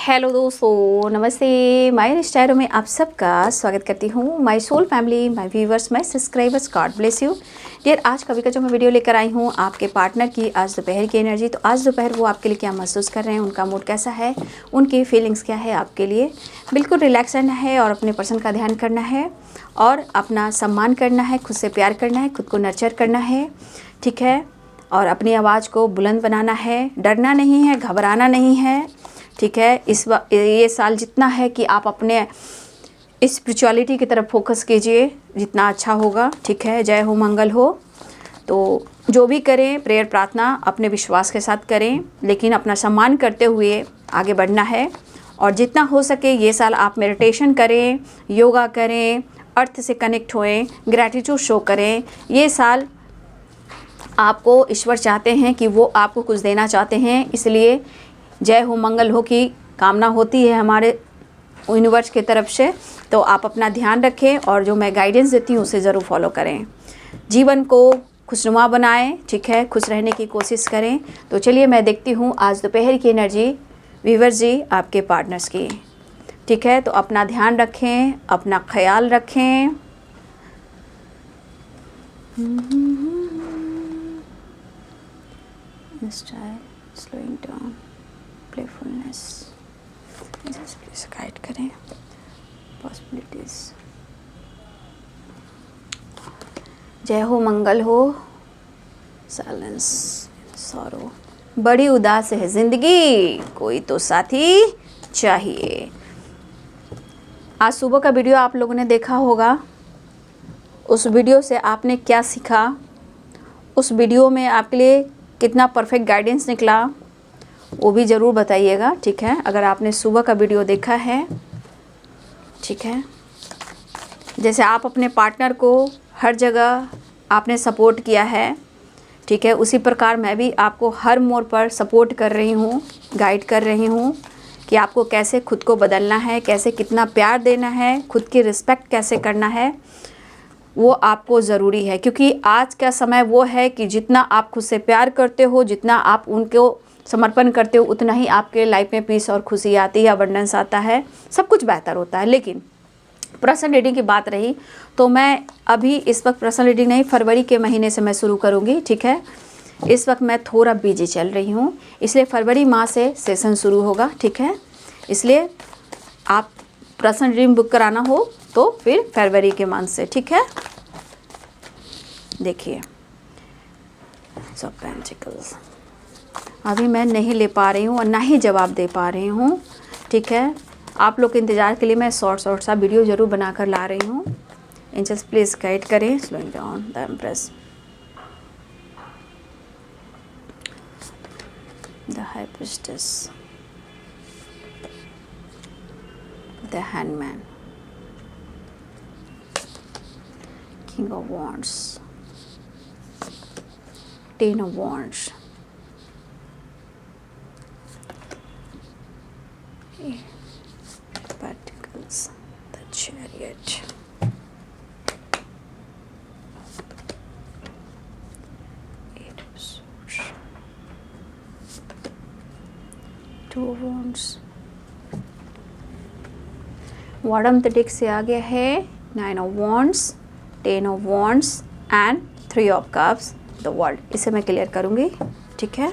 Hello दोस्तों, नमस्ते। My Stylo में आप सबका स्वागत करती हूँ। My soul family, my viewers, my subscribers, God bless you dear. आज कभी का जो मैं वीडियो लेकर आई हूँ आपके पार्टनर की आज दोपहर की एनर्जी। तो आज दोपहर वो आपके लिए क्या महसूस कर रहे हैं, उनका मूड कैसा है, उनकी फीलिंग्स क्या है आपके लिए। बिल्कुल रिलैक्स रहना है और अपने पर्सन का ध्यान करना है और अपना सम्मान करना है, खुद से प्यार करना है, खुद को नर्चर करना है, ठीक है। और अपनी आवाज़ को बुलंद बनाना है, डरना नहीं है, घबराना नहीं है, ठीक है। ये साल जितना है कि आप अपने स्पिरिचुअलिटी की तरफ फोकस कीजिए, जितना अच्छा होगा, ठीक है। जय हो, मंगल हो। तो जो भी करें, प्रेयर प्रार्थना अपने विश्वास के साथ करें, लेकिन अपना सम्मान करते हुए आगे बढ़ना है। और जितना हो सके ये साल आप मेडिटेशन करें, योगा करें, अर्थ से कनेक्ट होएं, ग्रैटिट्यूड शो करें। ये साल आपको ईश्वर चाहते हैं कि वो आपको कुछ देना चाहते हैं, इसलिए जय हो मंगल हो की कामना होती है हमारे यूनिवर्स की तरफ से। तो आप अपना ध्यान रखें और जो मैं गाइडेंस देती हूँ उसे ज़रूर फॉलो करें। जीवन को खुशनुमा बनाएं, ठीक है, खुश रहने की कोशिश करें। तो चलिए मैं देखती हूँ आज दोपहर की एनर्जी व्यूअर्स जी आपके पार्टनर्स की, ठीक है। तो अपना ध्यान रखें, अपना ख्याल रखें। Slowing down, playfulness, just please guide करें पॉसिबिलिटीज। जय हो मंगल हो। साइलेंस, सॉरो, बड़ी उदास है जिंदगी, कोई तो साथी चाहिए। आज सुबह का वीडियो आप लोगों ने देखा होगा। उस वीडियो से आपने क्या सीखा, उस वीडियो में आपके लिए कितना परफेक्ट गाइडेंस निकला, वो भी ज़रूर बताइएगा, ठीक है। अगर आपने सुबह का वीडियो देखा है, ठीक है। जैसे आप अपने पार्टनर को हर जगह आपने सपोर्ट किया है, ठीक है, उसी प्रकार मैं भी आपको हर मोड़ पर सपोर्ट कर रही हूँ, गाइड कर रही हूँ कि आपको कैसे खुद को बदलना है, कैसे कितना प्यार देना है, खुद की रिस्पेक्ट कैसे करना है, वो आपको ज़रूरी है। क्योंकि आज का समय वो है कि जितना आप खुद से प्यार करते हो, जितना आप उनको समर्पण करते हो, उतना ही आपके लाइफ में पीस और खुशी आती है, अबंडेंस आता है, सब कुछ बेहतर होता है। लेकिन पर्सनल रीडिंग की बात रही तो मैं अभी इस वक्त पर्सनल रीडिंग नहीं, फरवरी के महीने से मैं शुरू करूँगी, ठीक है। इस वक्त मैं थोड़ा बिजी चल रही हूँ, इसलिए फरवरी माह से सेशन शुरू होगा, ठीक है। इसलिए आप पर्सनल रीडिंग बुक कराना हो तो फिर फरवरी के मंथ से, ठीक है। देखिए सो पेंटिकल्स अभी मैं नहीं ले पा रही हूँ और ना ही जवाब दे पा रही हूँ, ठीक है। आप लोग के इंतज़ार के लिए मैं शॉर्ट सा वीडियो ज़रूर बनाकर ला रही हूँ। एंजल्स प्लीज़ गाइड करें। Slowing down the empress, the high priestess, the handman, king of wands, 10 of wands, Pentacles, the Chariot, Eight of Swords, 2 of Wands। Bottom the deck से आ गया है 9 of Wands, 10 of Wands and 3 of Cups, the world. इसे मैं clear करूँगी, ठीक है।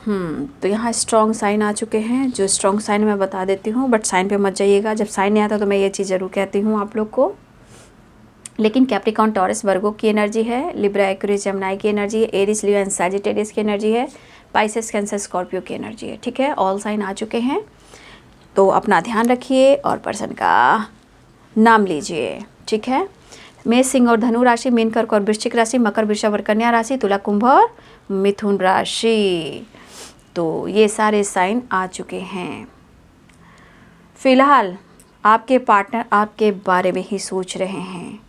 तो यहाँ स्ट्रॉन्ग साइन आ चुके हैं। जो स्ट्रॉन्ग साइन मैं बता देती हूँ, बट साइन पे मत जाइएगा। जब साइन नहीं आता तो मैं ये चीज़ ज़रूर कहती हूँ आप लोग को। लेकिन कैप्रिकॉर्न, टॉरस, वर्गो की एनर्जी है, लिब्रा, एक्वेरियस, जेमिनी की एनर्जी है, एरिस, लियो एंड सैजिटेरियस की एनर्जी है, पाइसेस, कैंसर, स्कॉर्पियो की एनर्जी है, ठीक है। ऑल साइन आ चुके हैं। तो अपना ध्यान रखिए और पर्सन का नाम लीजिए, ठीक है। मेष, सिंह और धनु राशि, मीन, कर्क और वृश्चिक राशि, मकर, वृषभ और कन्या राशि, तुला, कुंभ और मिथुन राशि। तो ये सारे साइन आ चुके हैं। फिलहाल आपके पार्टनर आपके बारे में ही सोच रहे हैं,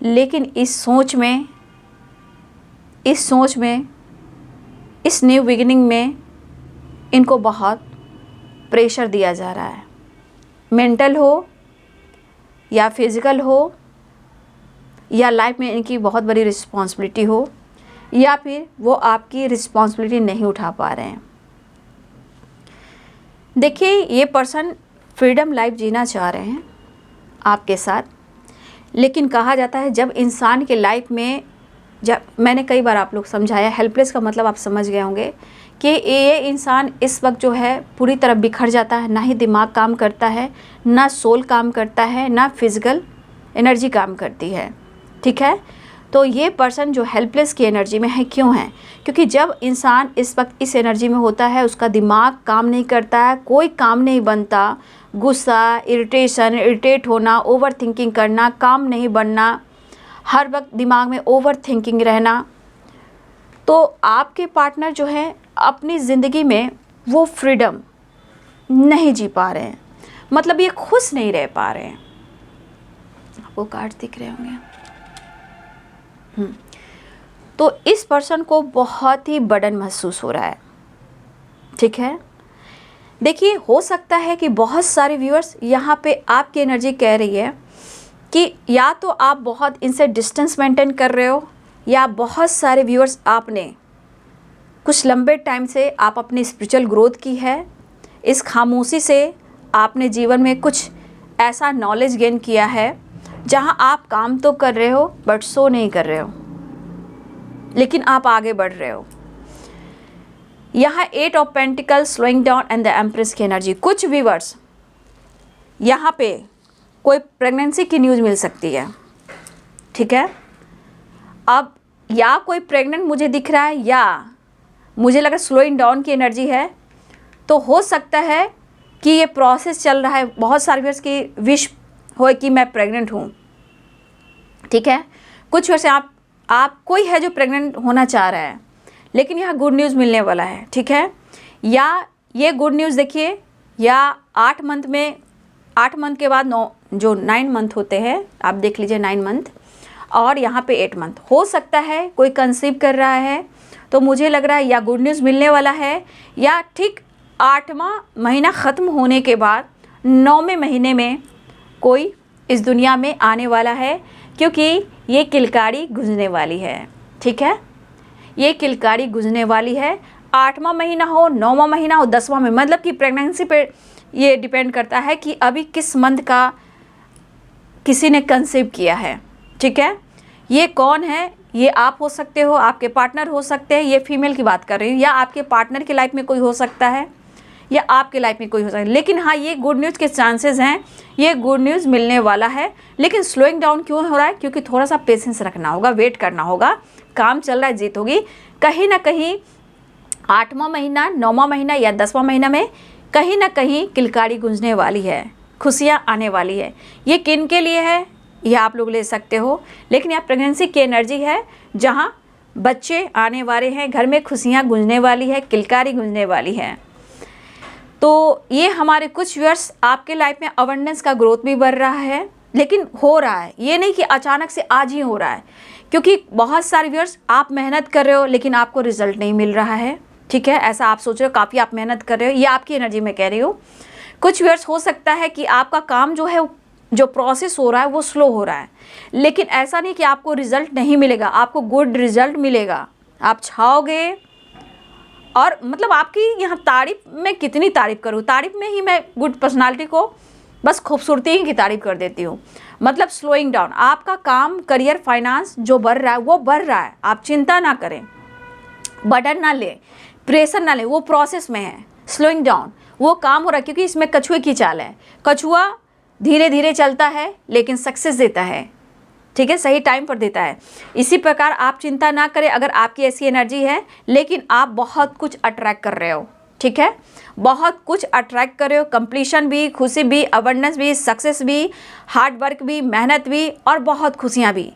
लेकिन इस सोच में, इस न्यू बिगिनिंग में इनको बहुत प्रेशर दिया जा रहा है। मेंटल हो या फिजिकल हो, या लाइफ में इनकी बहुत बड़ी रिस्पॉन्सिबिलिटी हो, या फिर वो आपकी रिस्पॉन्सिबिलिटी नहीं उठा पा रहे हैं। देखिए, ये पर्सन फ्रीडम लाइफ जीना चाह रहे हैं आपके साथ, लेकिन कहा जाता है जब इंसान के लाइफ में, जब मैंने कई बार आप लोग समझाया, हेल्पलेस का मतलब आप समझ गए होंगे कि ये इंसान इस वक्त जो है पूरी तरह बिखर जाता है, ना ही दिमाग काम करता है, ना सोल काम करता है, ना फिजिकल एनर्जी काम करती है। ठीक है, तो ये पर्सन जो हेल्पलेस की एनर्जी में है, क्यों है? क्योंकि जब इंसान इस वक्त इस एनर्जी में होता है, उसका दिमाग काम नहीं करता है, कोई काम नहीं बनता, गुस्सा, इरिटेट होना, ओवर थिंकिंग करना, काम नहीं बनना, हर वक्त दिमाग में ओवर थिंकिंग रहना। तो आपके पार्टनर जो है अपनी ज़िंदगी में वो फ्रीडम नहीं जी पा रहे हैं, मतलब ये खुश नहीं रह पा रहे हैं। आपको कार्ड दिख रहे होंगे। तो इस पर्सन को बहुत ही बर्डन महसूस हो रहा है। ठीक है, देखिए, हो सकता है कि बहुत सारे व्यूअर्स यहाँ पे आपकी एनर्जी कह रही है कि या तो आप बहुत इनसे डिस्टेंस मेंटेन कर रहे हो, या बहुत सारे व्यूअर्स आपने कुछ लंबे टाइम से आप अपनी स्पिरिचुअल ग्रोथ की है। इस खामोशी से आपने जीवन में कुछ ऐसा नॉलेज गेन किया है जहाँ आप काम तो कर रहे हो बट सो नहीं कर रहे हो, लेकिन आप आगे बढ़ रहे हो। यहाँ 8 of pentacles, slowing down and the empress की एनर्जी। कुछ व्यूअर्स यहाँ पे कोई प्रेगनेंसी की न्यूज़ मिल सकती है। ठीक है, अब या कोई प्रेग्नेंट मुझे दिख रहा है, या मुझे लगा स्लोइंग डाउन की एनर्जी है, तो हो सकता है कि ये प्रोसेस चल रहा है। बहुत सारे व्यूअर्स की विश हो कि मैं प्रेग्नेंट हूँ। ठीक है, कुछ वर्ष आप कोई है जो प्रेग्नेंट होना चाह रहा है, लेकिन यहाँ गुड न्यूज़ मिलने वाला है। ठीक है, या ये गुड न्यूज़ देखिए, या 8 मंथ में, 8 मंथ के बाद 9 मंथ होते हैं, आप देख लीजिए 9 मंथ, और यहाँ पे 8 मंथ। हो सकता है कोई कंसीव कर रहा है, तो मुझे लग रहा है या गुड न्यूज़ मिलने वाला है, या ठीक 8वां महीना ख़त्म होने के बाद 9वें महीने में कोई इस दुनिया में आने वाला है, क्योंकि ये किलकारी गुजरने वाली है। ठीक है, ये किलकारी गुजरने वाली है। 8वां महीना हो, 9वां महीना हो, 10वां में, मतलब कि प्रेगनेंसी पे ये डिपेंड करता है कि अभी किस मंथ का किसी ने कंसीव किया है। ठीक है, ये कौन है? ये आप हो सकते हो, आपके पार्टनर हो सकते हैं, ये फीमेल की बात कर रही हूँ, या आपके पार्टनर की लाइफ में कोई हो सकता है, या आपके लाइफ में कोई हो सकता है। लेकिन हाँ, ये गुड न्यूज़ के चांसेस हैं, ये गुड न्यूज़ मिलने वाला है। लेकिन स्लोइंग डाउन क्यों हो रहा है? क्योंकि थोड़ा सा पेशेंस रखना होगा, वेट करना होगा। काम चल रहा है, जीत होगी। कहीं ना कहीं 8वां महीना, 9वां महीना या 10वां महीना में कहीं ना कहीं किलकारी गूंजने वाली है, खुशियाँ आने वाली है। ये किन के लिए है, ये आप लोग ले सकते हो, लेकिन यह प्रेगनेंसी की एनर्जी है जहाँ बच्चे आने वाले हैं, घर में खुशियाँ गूंजने वाली है, किलकारी गूंजने वाली है। तो ये हमारे कुछ व्यूअर्स, आपके लाइफ में अवेयरनेस का ग्रोथ भी बढ़ रहा है, लेकिन हो रहा है, ये नहीं कि अचानक से आज ही हो रहा है। क्योंकि बहुत सारे व्यूअर्स, आप मेहनत कर रहे हो लेकिन आपको रिजल्ट नहीं मिल रहा है। ठीक है, ऐसा आप सोच रहे हो, काफ़ी आप मेहनत कर रहे हो, ये आपकी एनर्जी में कह रही हूँ। कुछ व्यूअर्स हो सकता है कि आपका काम जो है, जो प्रोसेस हो रहा है वो स्लो हो रहा है, लेकिन ऐसा नहीं कि आपको रिजल्ट नहीं मिलेगा, आपको गुड रिजल्ट मिलेगा, आप छाओगे। और मतलब आपकी यहाँ तारीफ में कितनी तारीफ़ करूँ, तारीफ में ही मैं गुड पर्सनालिटी को बस खूबसूरती ही की तारीफ़ कर देती हूँ। मतलब स्लोइंग डाउन, आपका काम, करियर, फाइनेंस जो बढ़ रहा है वो बढ़ रहा है, आप चिंता ना करें, बर्डन ना लें, प्रेशर ना लें, वो प्रोसेस में है। स्लोइंग डाउन वो काम हो रहा है, क्योंकि इसमें कछुए की चाल है। कछुआ धीरे धीरे चलता है लेकिन सक्सेस देता है। ठीक है, सही टाइम पर देता है। इसी प्रकार आप चिंता ना करें अगर आपकी ऐसी एनर्जी है, लेकिन आप बहुत कुछ अट्रैक्ट कर रहे हो। ठीक है, बहुत कुछ अट्रैक्ट कर रहे हो, कंप्लीशन भी, खुशी भी, अवेयरनेस भी, सक्सेस भी, हार्ड वर्क भी, मेहनत भी, और बहुत खुशियाँ भी।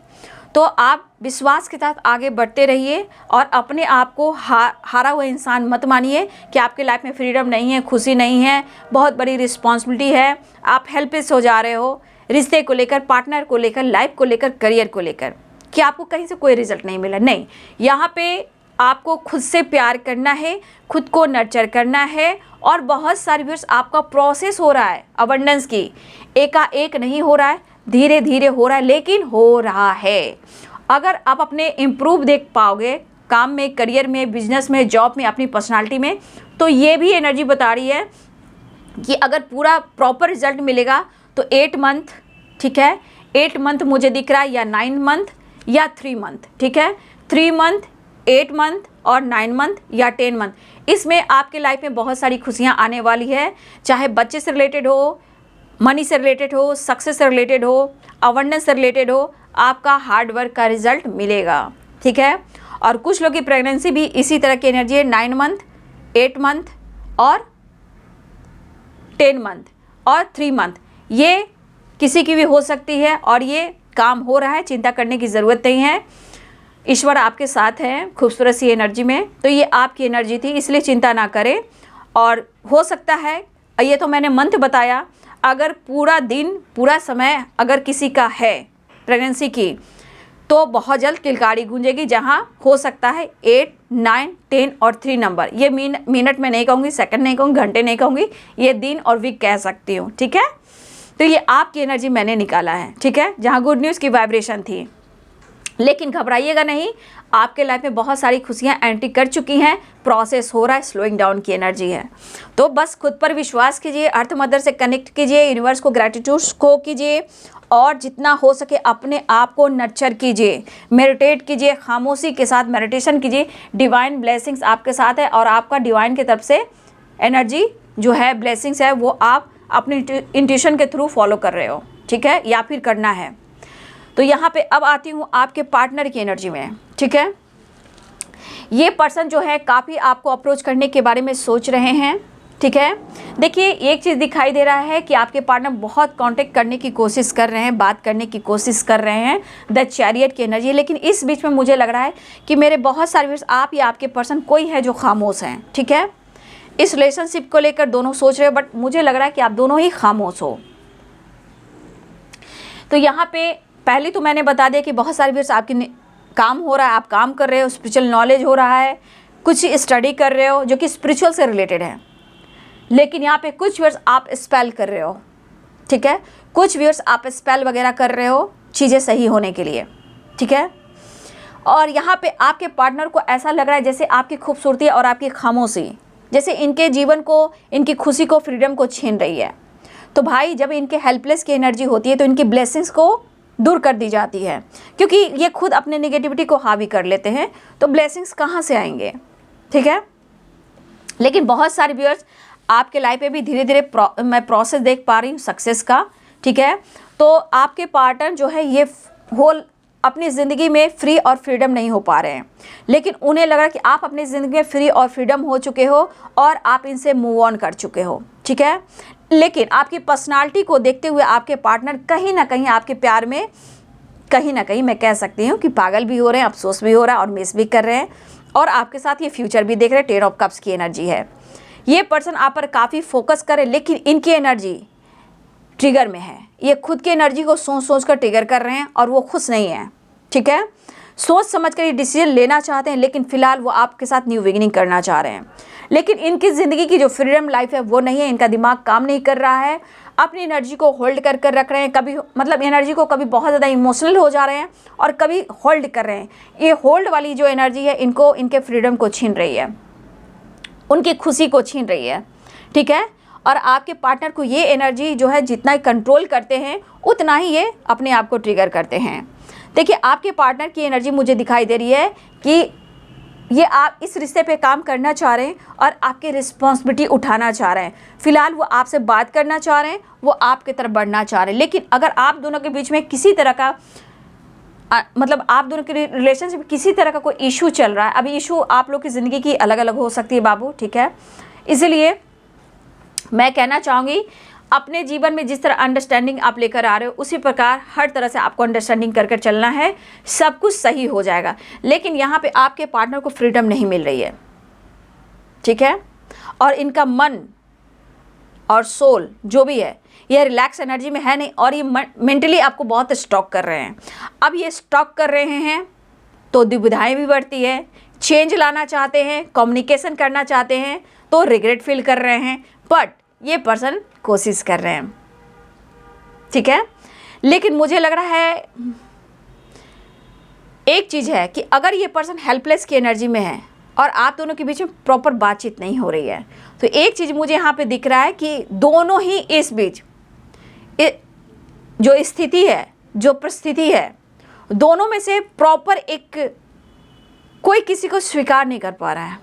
तो आप विश्वास के साथ आगे बढ़ते रहिए और अपने आप को हारा हुआ इंसान मत मानिए कि आपके लाइफ में फ्रीडम नहीं है, खुशी नहीं है, बहुत बड़ी रिस्पॉन्सिबिलिटी है, आप हेल्पलेस हो जा रहे हो रिश्ते को लेकर, पार्टनर को लेकर, लाइफ को लेकर, करियर को लेकर, कि आपको कहीं से कोई रिजल्ट नहीं मिला। नहीं, यहाँ पे आपको खुद से प्यार करना है, खुद को नर्चर करना है, और बहुत सारे व्यूअर्स आपका प्रोसेस हो रहा है अबंडेंस की, एकाएक नहीं हो रहा है, धीरे धीरे हो रहा है, लेकिन हो रहा है। अगर आप अपने इम्प्रूव देख पाओगे काम में, करियर में, बिजनेस में, जॉब में, अपनी पर्सनालिटी में, तो ये भी एनर्जी बता रही है कि अगर पूरा प्रॉपर रिजल्ट मिलेगा तो 8 मंथ, ठीक है, 8 मंथ मुझे दिख रहा है, या 9 मंथ या 3 मंथ, ठीक है, 3 मंथ, 8 मंथ और 9 मंथ या 10 मंथ। इसमें आपके लाइफ में बहुत सारी खुशियाँ आने वाली है, चाहे बच्चे से रिलेटेड हो, मनी से रिलेटेड हो, सक्सेस से रिलेटेड हो, अवेंडेंस से रिलेटेड हो, आपका हार्ड वर्क का रिजल्ट मिलेगा, ठीक है। और कुछ लोग की प्रेगनेंसी भी इसी तरह की एनर्जी है, 9 मंथ, 8 मंथ और 10 मंथ और 3 मंथ, ये किसी की भी हो सकती है और ये काम हो रहा है, चिंता करने की ज़रूरत नहीं है। ईश्वर आपके साथ है खूबसूरत सी एनर्जी में, तो ये आपकी एनर्जी थी, इसलिए चिंता ना करें। और हो सकता है, ये तो मैंने मंथ बताया, अगर पूरा दिन पूरा समय अगर किसी का है प्रेगनेंसी की, तो बहुत जल्द किलकारी गूंजेगी, जहां हो सकता है 8, 9, 10 और 3 नंबर। ये मिनट में नहीं कहूँगी, सेकंड नहीं कहूँगी, घंटे नहीं कहूँगी, ये दिन और वीक कह सकती हूँ, ठीक है। तो ये आपकी एनर्जी मैंने निकाला है, ठीक है, जहाँ गुड न्यूज़ की वाइब्रेशन थी। लेकिन घबराइएगा नहीं, आपके लाइफ में बहुत सारी खुशियाँ एंट्री कर चुकी हैं, प्रोसेस हो रहा है, स्लोइंग डाउन की एनर्जी है। तो बस खुद पर विश्वास कीजिए, अर्थ मदर से कनेक्ट कीजिए, यूनिवर्स को ग्रैटिट्यूड को कीजिए और जितना हो सके अपने आप को नर्चर कीजिए, मेडिटेट कीजिए, खामोशी के साथ मेडिटेशन कीजिए। डिवाइन ब्लेसिंग्स आपके साथ है और आपका डिवाइन की तरफ से एनर्जी जो है, ब्लेसिंग्स है, वो आप अपनी इंट्यूशन के थ्रू फॉलो कर रहे हो, ठीक है, या फिर करना है। तो यहाँ पे अब आती हूँ आपके पार्टनर की एनर्जी में, ठीक है। ये पर्सन जो है काफ़ी आपको अप्रोच करने के बारे में सोच रहे हैं, ठीक है। देखिए एक चीज़ दिखाई दे रहा है कि आपके पार्टनर बहुत कांटेक्ट करने की कोशिश कर रहे हैं, बात करने की कोशिश कर रहे हैं, द चैरियट की एनर्जी। लेकिन इस बीच में मुझे लग रहा है कि मेरे बहुत सारे व्यूअर्स, आप या आपके पर्सन कोई है जो खामोश हैं, ठीक है। इस रिलेशनशिप को लेकर दोनों सोच रहे हो, बट मुझे लग रहा है कि आप दोनों ही खामोश हो। तो यहाँ पे पहले तो मैंने बता दिया कि बहुत सारे व्यूअर्स आपकी काम हो रहा है, आप काम कर रहे हो, स्पिरिचुअल नॉलेज हो रहा है, कुछ स्टडी कर रहे हो जो कि स्पिरिचुअल से रिलेटेड है। लेकिन यहाँ पे कुछ व्यूअर्स आप स्पेल कर रहे हो, ठीक है, कुछ व्यूअर्स आप स्पेल वगैरह कर रहे हो चीज़ें सही होने के लिए, ठीक है। और यहाँ पे आपके पार्टनर को ऐसा लग रहा है जैसे आपकी खूबसूरती और आपकी खामोशी जैसे इनके जीवन को, इनकी खुशी को, फ्रीडम को छीन रही है। तो भाई जब इनके हेल्पलेस की एनर्जी होती है तो इनकी ब्लेसिंग्स को दूर कर दी जाती है, क्योंकि ये खुद अपने नेगेटिविटी को हावी कर लेते हैं, तो ब्लेसिंग्स कहाँ से आएंगे, ठीक है। लेकिन बहुत सारे व्यूअर्स आपके लाइफ में भी धीरे धीरे मैं प्रोसेस देख पा रही हूँ सक्सेस का, ठीक है। तो आपके पार्टनर जो है ये होल अपनी ज़िंदगी में फ्री और फ्रीडम नहीं हो पा रहे हैं, लेकिन उन्हें लग रहा है कि आप अपनी ज़िंदगी में फ्री और फ्रीडम हो चुके हो और आप इनसे मूव ऑन कर चुके हो, ठीक है। लेकिन आपकी पर्सनालिटी को देखते हुए आपके पार्टनर कहीं ना कहीं आपके प्यार में कहीं ना कहीं मैं कह सकती हूँ कि पागल भी हो रहे हैं, अफसोस भी हो रहा है और मिस भी कर रहे हैं, और आपके साथ ये फ्यूचर भी देख रहे हैं। 10 ऑफ कप्स की एनर्जी है। ये पर्सन आप पर काफ़ी फोकस करे, लेकिन इनकी एनर्जी ट्रिगर में है। ये खुद की एनर्जी को सोच सोच कर ट्रिगर कर रहे हैं और वो खुश नहीं है, ठीक है। सोच समझ कर ये डिसीजन लेना चाहते हैं, लेकिन फिलहाल वो आपके साथ न्यू बिगिनिंग करना चाह रहे हैं। लेकिन इनकी ज़िंदगी की जो फ्रीडम लाइफ है वो नहीं है, इनका दिमाग काम नहीं कर रहा है, अपनी एनर्जी को होल्ड कर कर रख रहे हैं। कभी मतलब एनर्जी को कभी बहुत ज़्यादा इमोशनल हो जा रहे हैं और कभी होल्ड कर रहे हैं। ये होल्ड वाली जो एनर्जी है इनको इनके फ्रीडम को छीन रही है, उनकी खुशी को छीन रही है, ठीक है। और आपके पार्टनर को ये एनर्जी जो है जितना कंट्रोल करते हैं उतना ही ये अपने आप को ट्रिगर करते हैं। देखिए आपके पार्टनर की एनर्जी मुझे दिखाई दे रही है कि ये आप इस रिश्ते पे काम करना चाह रहे हैं और आपकी रिस्पॉन्सिबिलिटी उठाना चाह रहे हैं। फिलहाल वो आपसे बात करना चाह रहे हैं, वो आपकी तरफ बढ़ना चाह रहे हैं। लेकिन अगर आप दोनों के बीच में किसी तरह का मतलब आप दोनों के रिलेशनशिप में किसी तरह का कोई इशू चल रहा है, अभी इशू आप लोग की ज़िंदगी की अलग अलग हो सकती है बाबू, ठीक है। इसीलिए मैं कहना चाहूँगी अपने जीवन में जिस तरह अंडरस्टैंडिंग आप लेकर आ रहे हो उसी प्रकार हर तरह से आपको अंडरस्टैंडिंग कर कर चलना है, सब कुछ सही हो जाएगा। लेकिन यहाँ पे आपके पार्टनर को फ्रीडम नहीं मिल रही है, ठीक है। और इनका मन और सोल जो भी है ये रिलैक्स एनर्जी में है नहीं, और ये मेंटली आपको बहुत स्टॉक कर रहे हैं। अब ये स्टॉक कर रहे हैं तो दुविधाएं भी बढ़ती है, चेंज लाना चाहते हैं, कम्युनिकेशन करना चाहते हैं तो रिग्रेट फील कर रहे हैं, बट ये पर्सन कोशिश कर रहे हैं, ठीक है। लेकिन मुझे लग रहा है एक चीज़ है कि अगर ये पर्सन हेल्पलेस की एनर्जी में है और आप दोनों के बीच में प्रॉपर बातचीत नहीं हो रही है। तो एक चीज़ मुझे यहाँ पे दिख रहा है कि दोनों ही इस बीच जो स्थिति है, जो परिस्थिति है, दोनों में से प्रॉपर एक कोई किसी को स्वीकार नहीं कर पा रहा है।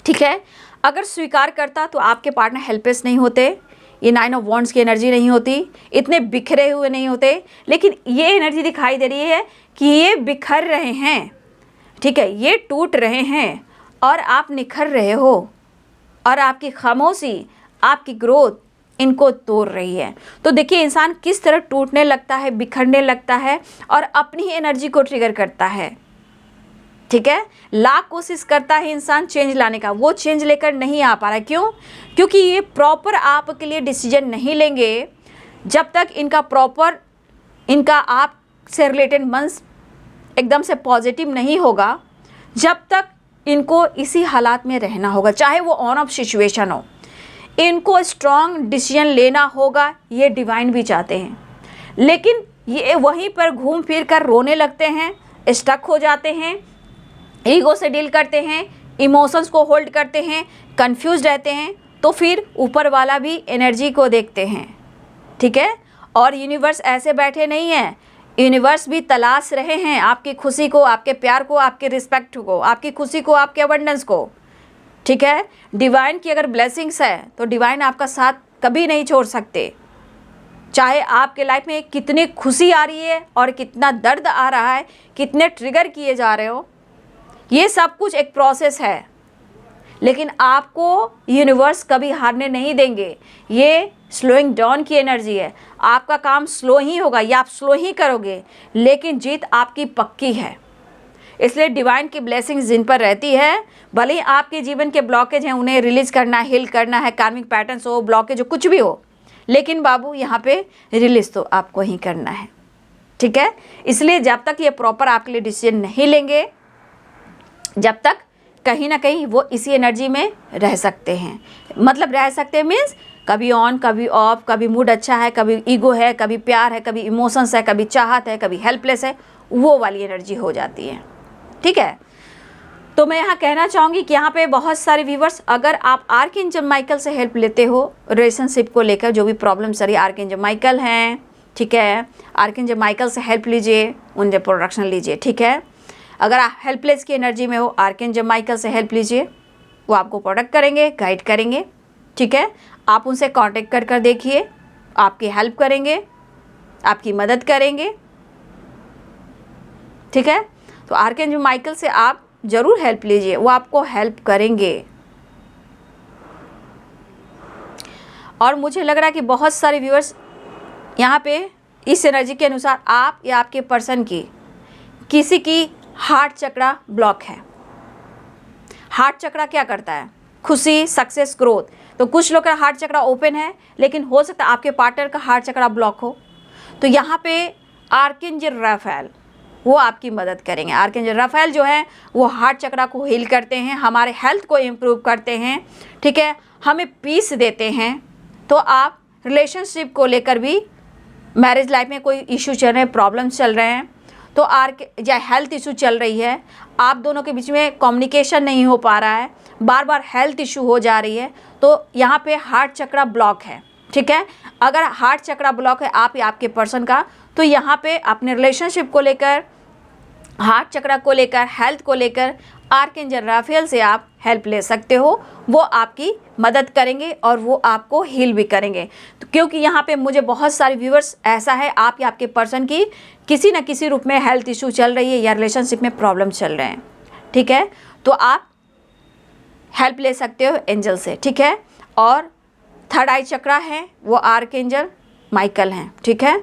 ठीक है, अगर स्वीकार करता तो आपके पार्टनर हेल्पलेस नहीं होते, ये 9 ऑफ वॉन्ड्स की एनर्जी नहीं होती, इतने बिखरे हुए नहीं होते। लेकिन ये एनर्जी दिखाई दे रही है कि ये बिखर रहे हैं, ठीक है, ये टूट रहे हैं और आप निखर रहे हो, और आपकी खामोशी, आपकी ग्रोथ इनको तोड़ रही है। तो देखिए इंसान किस तरह टूटने लगता है, बिखरने लगता है और अपनी ही एनर्जी को ट्रिगर करता है। ठीक है, लाख कोशिश करता है इंसान चेंज लाने का, वो चेंज लेकर नहीं आ पा रहा है। क्यों? क्योंकि ये प्रॉपर आपके लिए डिसीजन नहीं लेंगे जब तक इनका प्रॉपर, इनका आप से रिलेटेड मन एकदम से पॉजिटिव नहीं होगा, जब तक इनको इसी हालात में रहना होगा, चाहे वो ऑन ऑफ सिचुएशन हो। इनको स्ट्रॉन्ग डिसीजन लेना होगा, ये डिवाइन भी चाहते हैं, लेकिन ये वहीं पर घूम फिर कर रोने लगते हैं, स्टक हो जाते हैं, ईगो से डील करते हैं, इमोशंस को होल्ड करते हैं, कंफ्यूज रहते हैं। तो फिर ऊपर वाला भी एनर्जी को देखते हैं। ठीक है, और यूनिवर्स ऐसे बैठे नहीं है, यूनिवर्स भी तलाश रहे हैं आपकी खुशी को, आपके प्यार को, आपके रिस्पेक्ट को, आपकी खुशी को, आपके अबंडेंस को। ठीक है, डिवाइन की अगर ब्लेसिंग्स है तो डिवाइन आपका साथ कभी नहीं छोड़ सकते। चाहे आपके लाइफ में कितनी खुशी आ रही है और कितना दर्द आ रहा है, कितने ट्रिगर किए जा रहे हो, ये सब कुछ एक प्रोसेस है, लेकिन आपको यूनिवर्स कभी हारने नहीं देंगे। ये स्लोइंग डाउन की एनर्जी है, आपका काम स्लो ही होगा या आप स्लो ही करोगे, लेकिन जीत आपकी पक्की है। इसलिए डिवाइन की ब्लेसिंग्स जिन पर रहती है, भले ही आपके जीवन के ब्लॉकेज हैं उन्हें रिलीज करना, हील करना है, कार्मिक पैटर्न्स हो, ब्लॉकेज हो, कुछ भी हो, लेकिन बाबू यहाँ पे रिलीज तो आपको ही करना है। ठीक है, इसलिए जब तक ये प्रॉपर आपके लिए डिसीजन नहीं लेंगे, जब तक कहीं ना कहीं वो इसी एनर्जी में रह सकते हैं। मतलब रह सकते हैं मीन्स कभी ऑन, कभी ऑफ, कभी मूड अच्छा है, कभी ईगो है, कभी प्यार है, कभी इमोशंस है, कभी चाहत है, कभी हेल्पलेस है, वो वाली एनर्जी हो जाती है। ठीक है, तो मैं यहाँ कहना चाहूँगी कि यहाँ पे बहुत सारे व्यूवर्स, अगर आप आर्कएंजल माइकल से हेल्प लेते हो रिलेशनशिप को लेकर, जो भी प्रॉब्लम सारी आर्कएंजल माइकल हैं, ठीक है, आर्कएंजल माइकल से हेल्प लीजिए, उनसे प्रोडक्शन लीजिए। ठीक है, अगर आप हेल्पलेस की एनर्जी में हो, आर्कएंजल माइकल से हेल्प लीजिए, वो आपको प्रोटेक्ट करेंगे, गाइड करेंगे। ठीक है, आप उनसे कांटेक्ट कर देखिए, आपकी हेल्प करेंगे, आपकी मदद करेंगे। ठीक है, तो आर्कएंजल माइकल से आप ज़रूर हेल्प लीजिए, वो आपको हेल्प करेंगे। और मुझे लग रहा है कि बहुत सारे व्यूअर्स यहाँ पे इस एनर्जी के अनुसार आप या आपके पर्सन की किसी की हार्ट चक्रा ब्लॉक है। हार्ट चक्रा क्या करता है? खुशी, सक्सेस, ग्रोथ। तो कुछ लोग का हार्ट चक्रा ओपन है, लेकिन हो सकता है आपके पार्टनर का हार्ट चक्रा ब्लॉक हो। तो यहाँ पे आर्कएंजल राफेल वो आपकी मदद करेंगे। आर्कएंजल राफेल जो है वो हार्ट चक्रा को हील करते हैं, हमारे हेल्थ को इम्प्रूव करते हैं। ठीक है, हमें पीस देते हैं। तो आप रिलेशनशिप को लेकर भी, मैरिज लाइफ में कोई इशू चल रहे हैं, प्रॉब्लम्स चल रहे हैं, तो या हेल्थ इशू चल रही है, आप दोनों के बीच में कम्युनिकेशन नहीं हो पा रहा है, बार बार हेल्थ इशू हो जा रही है, तो यहाँ पे हार्ट चक्रा ब्लॉक है। ठीक है, अगर हार्ट चक्रा ब्लॉक है आप या आपके पर्सन का, तो यहाँ पे अपने रिलेशनशिप को लेकर, हार्ट चक्रा को लेकर, हेल्थ को लेकर आर्कएंजल राफेल से आप हेल्प ले सकते हो। वो आपकी मदद करेंगे और वो आपको हील भी करेंगे। तो क्योंकि यहाँ पे मुझे बहुत सारे व्यूअर्स, ऐसा है आप या आपके पर्सन की किसी न किसी रूप में हेल्थ इशू चल रही है या रिलेशनशिप में प्रॉब्लम चल रहे हैं। ठीक है, तो आप हेल्प ले सकते हो एंजल से। ठीक है, और थर्ड आई चक्रा है वो आर्कएंजल माइकल हैं। ठीक है,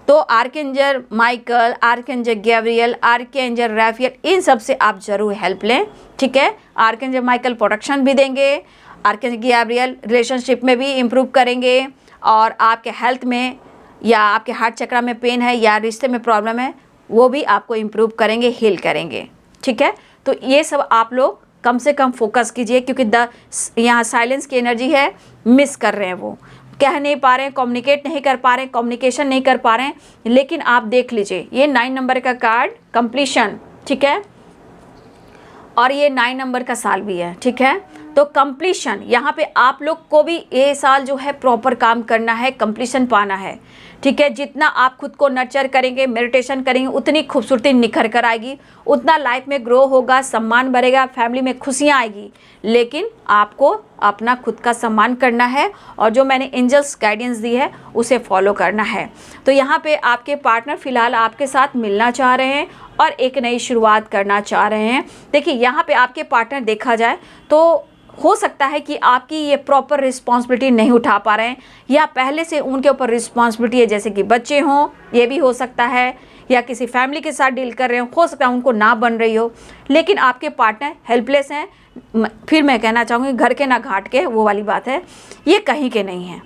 तो archangel Michael, archangel Gabriel, archangel Raphael, इन सब से आप ज़रूर हेल्प लें। ठीक है, आर्कएंजल माइकल प्रोटेक्शन भी देंगे, आर्कएंजल गैब्रियल रिलेशनशिप में भी इम्प्रूव करेंगे, और आपके हेल्थ में या आपके हार्ट चक्रा में पेन है या रिश्ते में प्रॉब्लम है वो भी आपको इम्प्रूव करेंगे, हील करेंगे। ठीक है, तो ये सब आप लोग कम से कम फोकस कीजिए, क्योंकि यहाँ साइलेंस की एनर्जी है, मिस कर रहे हैं, वो कह नहीं पा रहे हैं, कम्युनिकेट नहीं कर पा रहे हैं, कम्युनिकेशन नहीं कर पा रहे हैं। लेकिन आप देख लीजिए ये 9 नंबर का कार्ड कंप्लीशन। ठीक है, और ये 9 नंबर का साल भी है, ठीक है। तो कंप्लीशन, यहाँ पे आप लोग को भी ये साल जो है प्रॉपर काम करना है, कंप्लीशन पाना है, ठीक है। जितना आप खुद को नर्चर करेंगे, मेडिटेशन करेंगे, उतनी खूबसूरती निखर कर आएगी, उतना लाइफ में ग्रो होगा, सम्मान बढ़ेगा, फैमिली में खुशियाँ आएगी। लेकिन आपको अपना खुद का सम्मान करना है और जो मैंने एंजल्स गाइडेंस दी है उसे फॉलो करना है। तो यहाँ पे आपके पार्टनर फ़िलहाल आपके साथ मिलना चाह रहे हैं और एक नई शुरुआत करना चाह रहे हैं। देखिए यहाँ पे आपके पार्टनर देखा जाए तो हो सकता है कि आपकी ये प्रॉपर रिस्पॉन्सिबिलिटी नहीं उठा पा रहे हैं, या पहले से उनके ऊपर रिस्पॉन्सिबिलिटी है, जैसे कि बच्चे हों, ये भी हो सकता है, या किसी फैमिली के साथ डील कर रहे हो सकता है उनको ना बन रही हो। लेकिन आपके पार्टनर हेल्पलेस हैं। फिर मैं कहना चाहूँगी घर के ना घाट के, वो वाली बात है, ये कहीं के नहीं हैं।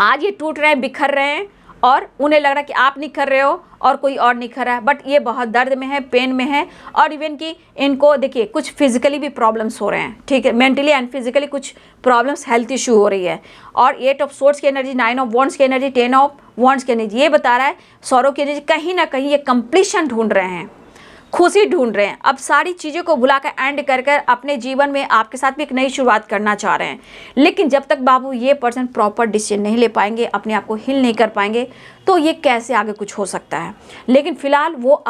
आज ये टूट रहे हैं, बिखर रहे हैं और उन्हें लग रहा है कि आप निखर रहे हो और कोई और निखर रहा है, बट ये बहुत दर्द में है, पेन में है। और इवन कि इनको देखिए कुछ फिजिकली भी प्रॉब्लम्स हो रहे हैं, ठीक है, मेंटली एंड फिजिकली कुछ प्रॉब्लम्स, हेल्थ इशू हो रही है। और 8 ऑफ सोर्ड्स की एनर्जी, 9 ऑफ वॉन्ड्स की एनर्जी, 10 ऑफ वॉन्ड्स की एनर्जी, ये बता रहा है सौरों की एनर्जी, कहीं ना कहीं ये कंप्लीशन ढूंढ रहे हैं, खुशी ढूंढ रहे हैं। अब सारी चीज़ों को भुलाकर एंड कर अपने जीवन में आपके साथ भी एक नई शुरुआत करना चाह रहे हैं। लेकिन जब तक बाबू ये पर्सन प्रॉपर डिसीजन नहीं ले पाएंगे, अपने आप को हील नहीं कर पाएंगे, तो ये कैसे आगे कुछ हो सकता है। लेकिन फिलहाल वो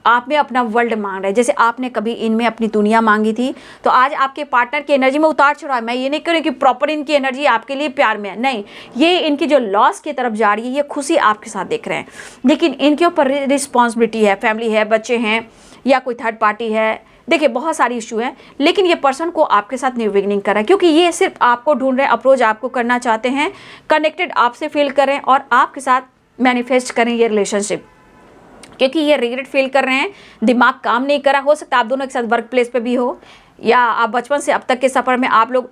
आप में अपना वर्ल्ड मांग रहे हैं, जैसे आपने कभी इनमें अपनी दुनिया मांगी थी। तो आज आपके पार्टनर की एनर्जी में उतार चढ़ाव है। मैं ये नहीं कह रही कि प्रॉपर इनकी एनर्जी आपके लिए प्यार में है, नहीं, ये इनकी जो लॉस की तरफ जा रही है, ये खुशी आपके साथ देख रहे हैं। लेकिन इनके ऊपर रिस्पॉन्सिबिलिटी है, फैमिली है, बच्चे हैं, या कोई थर्ड पार्टी है, देखिए बहुत सारी इशू हैं। लेकिन ये पर्सन को आपके साथ न्यू बिगिनिंग कर रहा है, क्योंकि ये सिर्फ आपको ढूंढ रहे हैं, अप्रोच आपको करना चाहते हैं, कनेक्टेड आपसे फील करें और आपके साथ मैनिफेस्ट करें ये रिलेशनशिप, क्योंकि ये रिग्रेट फील कर रहे हैं, दिमाग काम नहीं कर रहा। हो सकता है आप दोनों के साथ वर्क प्लेस पे भी हो, या आप बचपन से अब तक के सफ़र में आप लोग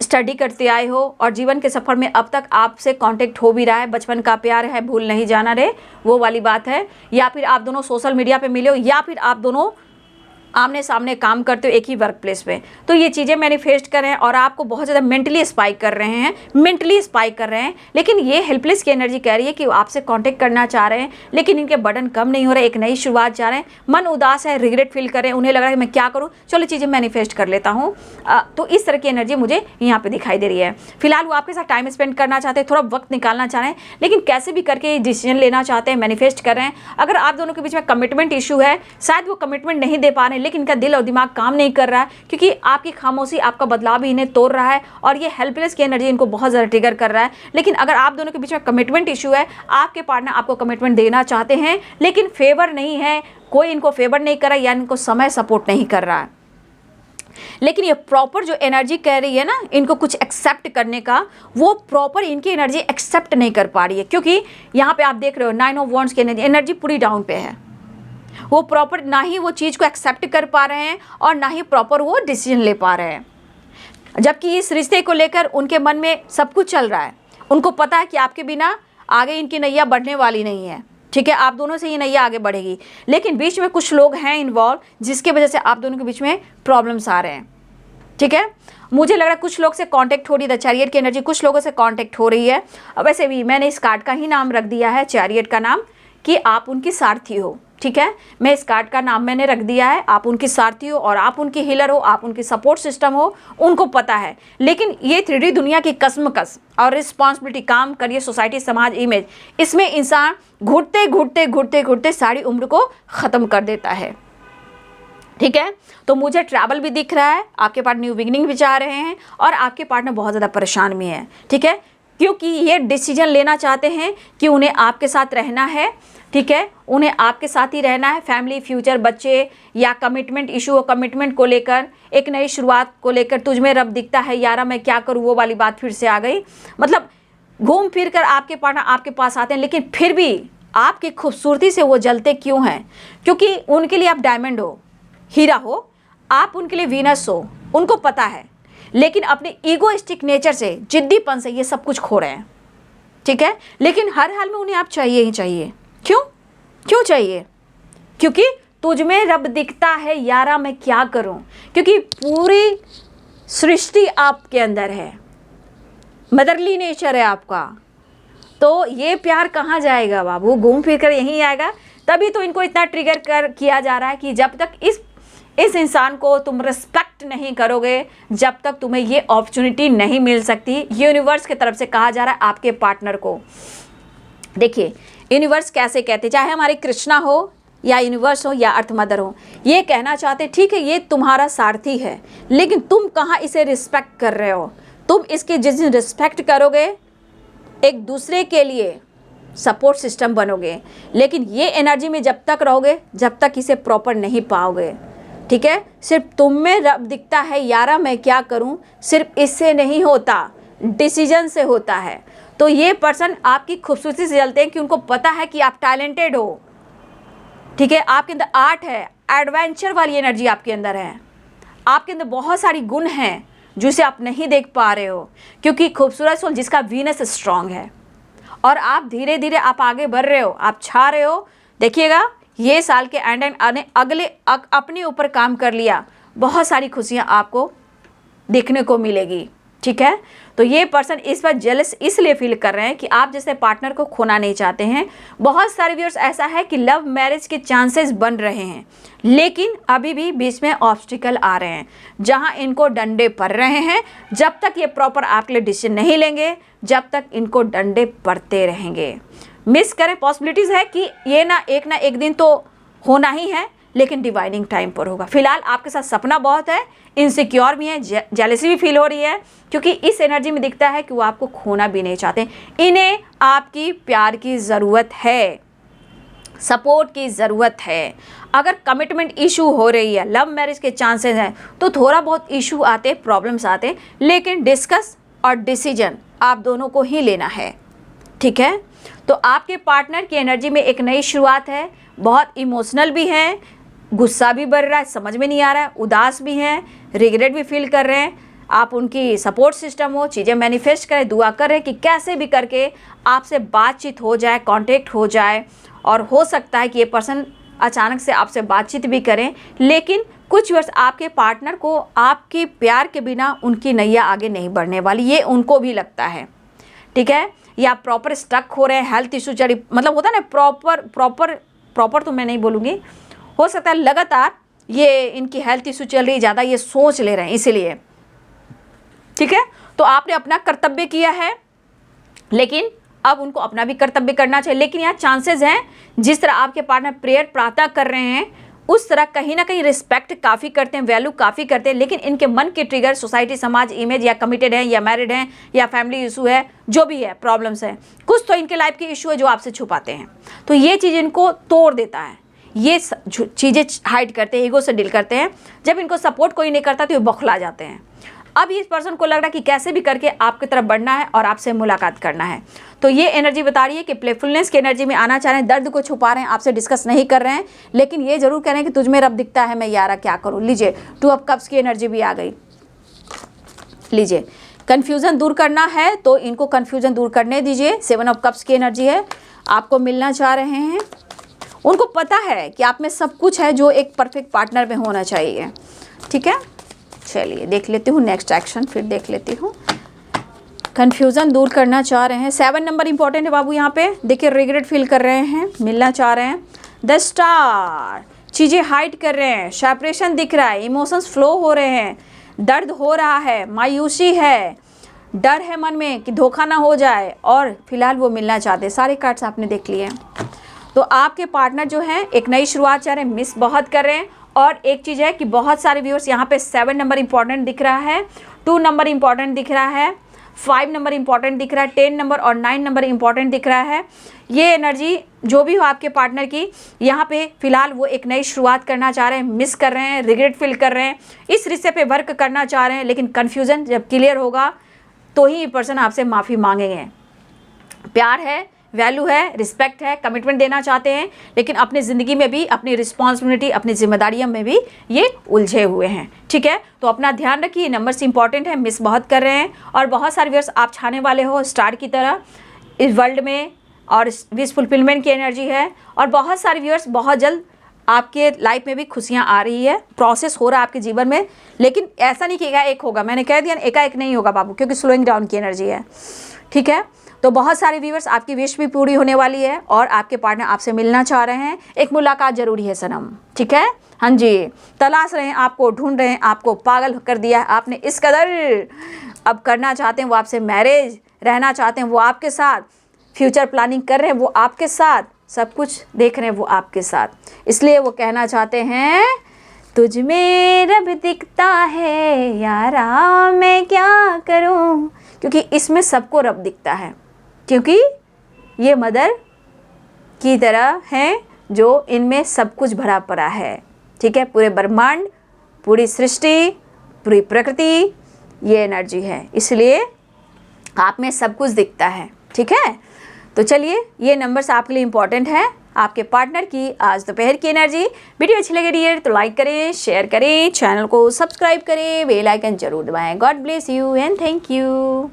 स्टडी करते आए हो और जीवन के सफ़र में अब तक आपसे कांटेक्ट हो भी रहा है, बचपन का प्यार है, भूल नहीं जाना रे, वो वाली बात है। या फिर आप दोनों सोशल मीडिया पे मिले हो, या फिर आप दोनों आमने सामने काम करते हो एक ही वर्क प्लेस पे। तो ये चीज़ें मैनिफेस्ट कर रहे हैं और आपको बहुत ज़्यादा मेंटली स्पाइक कर रहे हैं, लेकिन ये हेल्पलेस की एनर्जी कह रही है कि वो आपसे कांटेक्ट करना चाह रहे हैं, लेकिन इनके बर्डन कम नहीं हो रहे, एक नई शुरुआत चाह रहे हैं, मन उदास है, रिग्रेट फील कर रहे हैं, उन्हें लग रहा है कि मैं क्या करूँ, चलो चीज़ें मैनिफेस्ट कर लेता हूँ। तो इस तरह की एनर्जी मुझे यहाँ पर दिखाई दे रही है। फिलहाल वो आपके साथ टाइम स्पेंड करना चाहते हैं, थोड़ा वक्त निकालना चाह रहे हैं, लेकिन कैसे भी करके डिसीजन लेना चाहते हैं, मैनिफेस्ट कर रहे हैं। अगर आप दोनों के बीच में कमिटमेंट इशू है, शायद वो कमिटमेंट नहीं दे पा रहे हैं, लेकिन इनका दिल और दिमाग काम नहीं कर रहा है, क्योंकि आपकी खामोशी, आपका बदलाव भी इन्हें तोड़ रहा है और ये हेल्पलेस की एनर्जी इनको बहुत ज़्यादा ट्रिगर कर रहा है। लेकिन अगर आप दोनों के बीच में कमिटमेंट इशू है, आपके पार्टनर आपको कमिटमेंट देना चाहते हैं, लेकिन फेवर नहीं है, कोई इनको फेवर नहीं कर रहा है, या इनको समय सपोर्ट नहीं कर रहा है। लेकिन ये प्रॉपर जो एनर्जी कह रही है ना इनको कुछ एक्सेप्ट करने का, वो प्रॉपर इनकी एनर्जी एक्सेप्ट नहीं कर पा रही है, क्योंकि यहाँ पे आप देख रहे हो 9 ऑफ वॉन्ड्स की एनर्जी पूरी डाउन पे है। वो प्रॉपर ना ही वो चीज़ को एक्सेप्ट कर पा रहे हैं और ना ही प्रॉपर वो डिसीजन ले पा रहे हैं, जबकि इस रिश्ते को लेकर उनके मन में सब कुछ चल रहा है। उनको पता है कि आपके बिना आगे इनकी नैया बढ़ने वाली नहीं है, ठीक है, आप दोनों से ये नैया आगे बढ़ेगी। लेकिन बीच में कुछ लोग हैं इन्वॉल्व, जिसके वजह से आप दोनों के बीच में प्रॉब्लम्स आ रहे हैं, ठीक है। मुझे लग रहा है कुछ लोग से कांटेक्ट हो रही है, चैरियट की एनर्जी कुछ लोगों से कांटेक्ट हो रही है। वैसे भी मैंने इस कार्ड का ही नाम रख दिया है, चैरियट का नाम, कि आप उनकी सारथी हो, ठीक है। मैं इस कार्ड का नाम मैंने रख दिया है, आप उनकी सारथी हो और आप उनकी हीलर हो, आप उनकी सपोर्ट सिस्टम हो, उनको पता है। लेकिन ये 3D दुनिया की कसमकस और रिस्पॉन्सिबिलिटी, काम, करियर, सोसाइटी, समाज, इमेज, इसमें इंसान घुटते सारी उम्र को ख़त्म कर देता है, ठीक है। तो मुझे ट्रैवल भी दिख रहा है, आपके पार्टनर न्यू बिगिनिंग भी चाह रहे हैं और आपके पार्टनर बहुत ज़्यादा परेशान भी है, ठीक है, क्योंकि ये डिसीजन लेना चाहते हैं कि उन्हें आपके साथ रहना है, ठीक है, उन्हें आपके साथ ही रहना है। फैमिली, फ्यूचर, बच्चे, या कमिटमेंट इशू हो, कमिटमेंट को लेकर, एक नई शुरुआत को लेकर, तुझ में रब दिखता है यारा मैं क्या करूँ, वो वाली बात फिर से आ गई। मतलब घूम फिर कर आपके पार्टनर आपके पास आते हैं, लेकिन फिर भी आपकी खूबसूरती से वो जलते क्यों हैं? क्योंकि उनके लिए आप डायमंड हो, हीरा हो, आप उनके लिए वीनस हो, उनको पता है। लेकिन अपने ईगोइस्टिक नेचर से, जिद्दीपन से ये सब कुछ खो रहे हैं, ठीक है। लेकिन हर हाल में उन्हें आप चाहिए ही चाहिए। क्यों चाहिए? क्योंकि तुझ में रब दिखता है यारा मैं क्या करूं, क्योंकि पूरी सृष्टि आपके अंदर है, मदरली नेचर है आपका। तो ये प्यार कहाँ जाएगा बाबू? घूम फिर कर यहीं आएगा। तभी तो इनको इतना ट्रिगर किया जा रहा है कि जब तक इस इंसान को तुम रिस्पेक्ट नहीं करोगे जब तक तुम्हें ये अपॉर्चुनिटी नहीं मिल सकती। यूनिवर्स की तरफ से कहा जा रहा है आपके पार्टनर को। देखिए यूनिवर्स कैसे कहते, चाहे हमारे कृष्णा हो या यूनिवर्स हो या अर्थ मदर हो, ये कहना चाहते ठीक है ये तुम्हारा सारथी है, लेकिन तुम कहाँ इसे रिस्पेक्ट कर रहे हो। तुम इसकी जिस दिन रिस्पेक्ट करोगे एक दूसरे के लिए सपोर्ट सिस्टम बनोगे, लेकिन ये एनर्जी में जब तक रहोगे जब तक इसे प्रॉपर नहीं पाओगे। ठीक है, सिर्फ तुम में रब दिखता है यारा मैं क्या करूं, सिर्फ इससे नहीं होता, डिसीजन से होता है। तो ये पर्सन आपकी खूबसूरती से जलते हैं कि उनको पता है कि आप टैलेंटेड हो। ठीक है, आपके अंदर आर्ट है, एडवेंचर वाली एनर्जी आपके अंदर है, आपके अंदर बहुत सारी गुण हैं जिसे आप नहीं देख पा रहे हो, क्योंकि खूबसूरत सोल जिसका वीनस स्ट्रांग है और आप धीरे धीरे आप आगे बढ़ रहे हो, आप छा रहे हो। देखिएगा ये साल के एंड अगले अपने ऊपर काम कर लिया, बहुत सारी खुशियां आपको देखने को मिलेगी। ठीक है, तो ये पर्सन इस बार जेलस इसलिए फील कर रहे हैं कि आप जैसे पार्टनर को खोना नहीं चाहते हैं। बहुत सारे व्यूअर्स ऐसा है कि लव मैरिज के चांसेस बन रहे हैं, लेकिन अभी भी बीच में ऑब्स्टिकल आ रहे हैं जहां इनको डंडे पड़ रहे हैं। जब तक ये प्रॉपर आपके लिए डिसीजन नहीं लेंगे जब तक इनको डंडे पड़ते रहेंगे। मिस करें, पॉसिबिलिटीज़ है कि ये ना एक दिन तो होना ही है, लेकिन डिवाइनिंग टाइम पर होगा। फिलहाल आपके साथ सपना बहुत है, इनसिक्योर भी है, जेलसी भी फील हो रही है, क्योंकि इस एनर्जी में दिखता है कि वो आपको खोना भी नहीं चाहते। इन्हें आपकी प्यार की ज़रूरत है, सपोर्ट की ज़रूरत है। अगर कमिटमेंट इशू हो रही है, लव मैरिज के चांसेस हैं, तो थोड़ा बहुत इशू आते, प्रॉब्लम्स आते, लेकिन डिस्कस और डिसीजन आप दोनों को ही लेना है। ठीक है, तो आपके पार्टनर की एनर्जी में एक नई शुरुआत है, बहुत इमोशनल भी है, गुस्सा भी बढ़ रहा है, समझ में नहीं आ रहा है, उदास भी हैं, रिग्रेट भी फील कर रहे हैं। आप उनकी सपोर्ट सिस्टम हो, चीज़ें मैनिफेस्ट करें, दुआ कर रहे हैं कि कैसे भी करके आपसे बातचीत हो जाए, कांटेक्ट हो जाए। और हो सकता है कि ये पर्सन अचानक से आपसे बातचीत भी करें, लेकिन कुछ वर्ष आपके पार्टनर को आपके प्यार के बिना उनकी नैया आगे नहीं बढ़ने वाली, ये उनको भी लगता है। ठीक है, या प्रॉपर स्टक हो रहे हैं, हेल्थ इशू चढ़ी, मतलब होता है ना प्रॉपर तो मैं नहीं बोलूँगी, हो सकता है लगातार ये इनकी हेल्थ इशू चल रही है, ज़्यादा ये सोच ले रहे हैं इसीलिए। ठीक है, तो आपने अपना कर्तव्य किया है, लेकिन अब उनको अपना भी कर्तव्य करना चाहिए। लेकिन यहाँ चांसेस हैं जिस तरह आपके पार्टनर प्रेयर प्रार्थना कर रहे हैं उस तरह कहीं ना कहीं रिस्पेक्ट काफ़ी करते हैं, वैल्यू काफ़ी करते हैं, लेकिन इनके मन के ट्रिगर सोसाइटी, समाज, इमेज, या कमिटेड हैं या मैरिड हैं या फैमिली इशू है, जो भी है प्रॉब्लम्स हैं, कुछ तो इनके लाइफ की इशू है जो आपसे छुपाते हैं। तो ये चीज़ इनको तोड़ देता है, ये चीज़ें हाइड करते हैं, ईगो से डील करते हैं। जब इनको सपोर्ट कोई नहीं करता तो ये बौखला जाते हैं। अब इस पर्सन को लग रहा है कि कैसे भी करके आपकी तरफ बढ़ना है और आपसे मुलाकात करना है। तो ये एनर्जी बता रही है कि प्लेफुलनेस की एनर्जी में आना चाह रहे हैं, दर्द को छुपा रहे हैं, आपसे डिस्कस नहीं कर रहे हैं, लेकिन ये जरूर कह रहे हैं कि तुझ में रब दिखता है, मैं यारा क्या करूँ। लीजिए 2 ऑफ कप्स की एनर्जी भी आ गई। लीजिए कन्फ्यूज़न दूर करना है तो इनको कन्फ्यूज़न दूर करने दीजिए। 7 ऑफ कप्स की एनर्जी है, आपको मिलना चाह रहे हैं, उनको पता है कि आप में सब कुछ है जो एक परफेक्ट पार्टनर में होना चाहिए। ठीक है, चलिए देख लेती हूँ नेक्स्ट एक्शन, फिर देख लेती हूँ। कन्फ्यूज़न दूर करना चाह रहे हैं, 7 नंबर इंपॉर्टेंट है बाबू। यहाँ पे देखिए रिग्रेट फील कर रहे हैं, मिलना चाह रहे हैं। द स्टार, चीज़ें हाइड कर रहे हैं, सेपरेशन दिख रहा है, इमोशंस फ्लो हो रहे हैं, दर्द हो रहा है, मायूसी है, डर है मन में कि धोखा ना हो जाए, और फिलहाल वो मिलना चाहते हैं। सारे कार्ड्स आपने देख लिए हैं। तो आपके पार्टनर जो हैं एक नई शुरुआत चाह रहे हैं, मिस बहुत कर रहे हैं। और एक चीज़ है कि बहुत सारे व्यूअर्स यहाँ पे 7 नंबर इंपॉर्टेंट दिख रहा है, 2 नंबर इंपॉर्टेंट दिख रहा है, 5 नंबर इंपॉर्टेंट दिख रहा है, 10 नंबर और 9 नंबर इंपॉर्टेंट दिख रहा है। ये एनर्जी जो भी हो आपके पार्टनर की, यहाँ पे फिलहाल वो एक नई शुरुआत करना चाह रहे हैं, मिस कर रहे हैं, रिग्रेट फील कर रहे हैं, इस रिश्ते पे वर्क करना चाह रहे हैं, लेकिन कन्फ्यूज़न जब क्लियर होगा तो ही ये पर्सन आपसे माफ़ी मांगेंगे। प्यार है, वैल्यू है, रिस्पेक्ट है, कमिटमेंट देना चाहते हैं, लेकिन अपनी ज़िंदगी में भी अपनी रिस्पॉन्सिबिलिटी, अपनी जिम्मेदारियों में भी ये उलझे हुए हैं। ठीक है, तो अपना ध्यान रखिए, नंबर्स इंपॉर्टेंट है, मिस बहुत कर रहे हैं। और बहुत सारे व्यूअर्स आप छाने वाले हो स्टार की तरह इस वर्ल्ड में, और विश फुलफिलमेंट की एनर्जी है। और बहुत सारे व्यूअर्स बहुत जल्द आपके लाइफ में भी खुशियाँ आ रही है, प्रोसेस हो रहा है आपके जीवन में, लेकिन ऐसा नहीं कि एकाएक होगा। मैंने कह दिया एकाएक नहीं होगा बाबू, क्योंकि स्लोइंग डाउन की एनर्जी है। ठीक है, तो बहुत सारे व्यूअर्स, आपकी विश भी पूरी होने वाली है और आपके पार्टनर आपसे मिलना चाह रहे हैं। एक मुलाकात जरूरी है सनम, ठीक है। हाँ जी, तलाश रहे हैं आपको, ढूंढ रहे हैं आपको, पागल कर दिया है आपने इस कदर। अब करना चाहते हैं वो आपसे मैरिज, रहना चाहते हैं वो आपके साथ, फ्यूचर प्लानिंग कर रहे हैं वो आपके साथ, सब कुछ देख रहे हैं वो आपके साथ। इसलिए वो कहना चाहते हैं तुझ में रब दिखता है यारा मैं क्या करूं, क्योंकि इसमें सबको रब दिखता है, क्योंकि ये मदर की तरह हैं जो इनमें सब कुछ भरा पड़ा है, ठीक है। पूरे ब्रह्मांड, पूरी सृष्टि, पूरी प्रकृति ये एनर्जी है, इसलिए आप में सब कुछ दिखता है, ठीक है। तो चलिए, ये नंबर्स आपके लिए इम्पॉर्टेंट है, आपके पार्टनर की आज दोपहर की एनर्जी। वीडियो अच्छी लगे डियर तो लाइक करें, शेयर करें, चैनल को सब्सक्राइब करें, बेल आइकन जरूर दबाएं। God bless you and thank you.